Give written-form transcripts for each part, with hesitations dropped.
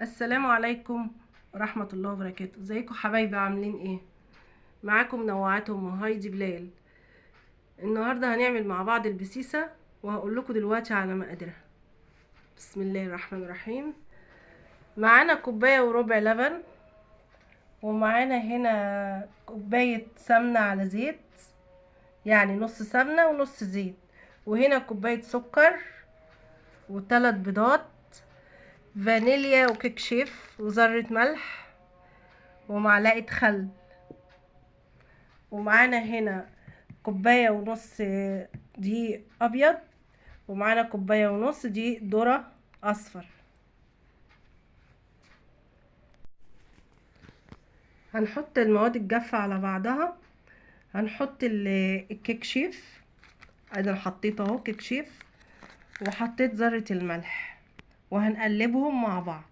السلام عليكم ورحمة الله وبركاته. ازيكم حبايبي؟ عاملين ايه؟ معاكم منوعاتهم هايدي بلال. النهاردة هنعمل مع بعض البسيسة وهقول لكم دلوقتي على مقاديرها. بسم الله الرحمن الرحيم. معانا كوباية وربع لبن، ومعانا هنا كوباية سمنة على زيت، يعني نص سمنة ونص زيت، وهنا كوباية سكر وثلاث بيضات، فانيليا وكيك شيف وذرة ملح ومعلقة خل، ومعانا هنا كوباية ونص دقيق ابيض، ومعانا كوباية ونص دقيق ذرة اصفر. هنحط المواد الجافة على بعضها. هنحط الكيك شيف، انا حطيت اهو كيك شيف، وحطيت ذرة الملح، وهنقلبهم مع بعض.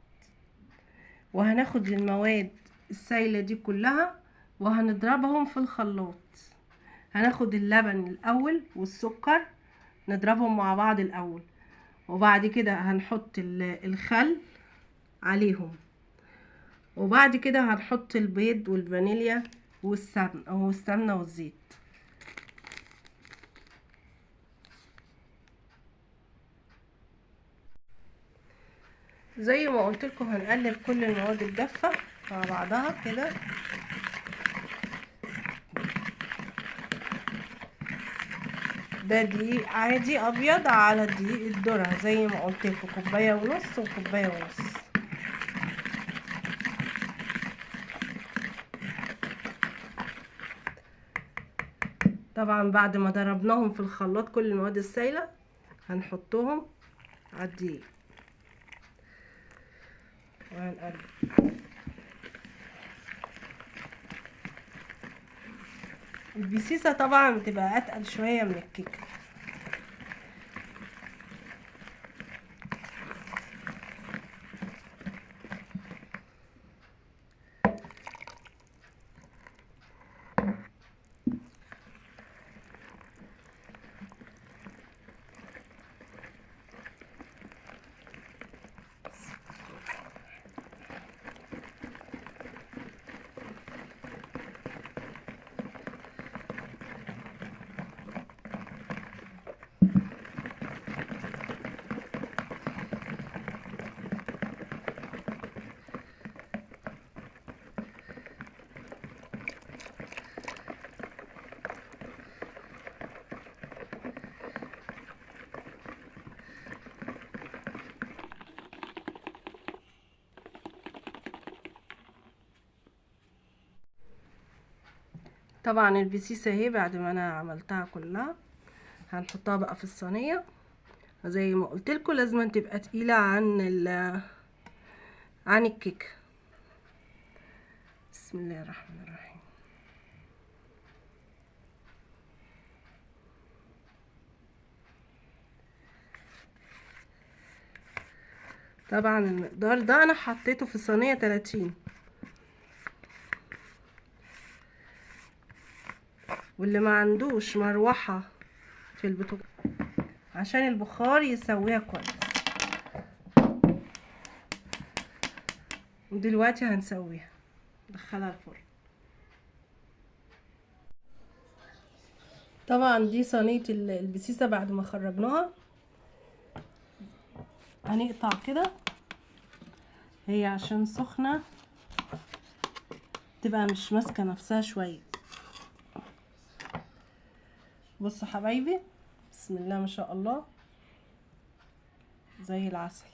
وهناخد المواد السايلة دي كلها وهنضربهم في الخلاط. هناخد اللبن الاول والسكر نضربهم مع بعض الاول، وبعد كده هنحط الخل عليهم، وبعد كده هنحط البيض والفانيليا والسمنة والزيت. زي ما قلت لكم هنقلب كل المواد الجافة مع بعضها كده. ده دقيق عادي ابيض على دقيق الذرة، زي ما قلت لكم كوباية ونص وكوباية ونص. طبعا بعد ما ضربناهم في الخلاط كل المواد السائلة هنحطهم على الدقيق وهنقلب. البسيسة طبعا بتبقى اتقل شوية من الكيكة. طبعا البسيسة اهي بعد ما انا عملتها كلها هنحطها بقى في الصينية. زي ما قلت لكم لازم تبقى تقيلة عن الكيكة. بسم الله الرحمن الرحيم. طبعا المقدار ده انا حطيته في صينية 30، واللي ما عندوش مروحة في البوتاجاز عشان البخار يسويها كويس. ودلوقتي هنسويها، ندخلها الفرن. طبعا دي صينية البسيسة بعد ما خرجناها. هنقطع كده، هي عشان سخنة تبقى مش ماسكة نفسها شوية. بصوا حبايبي، بسم الله ما شاء الله زي العسل.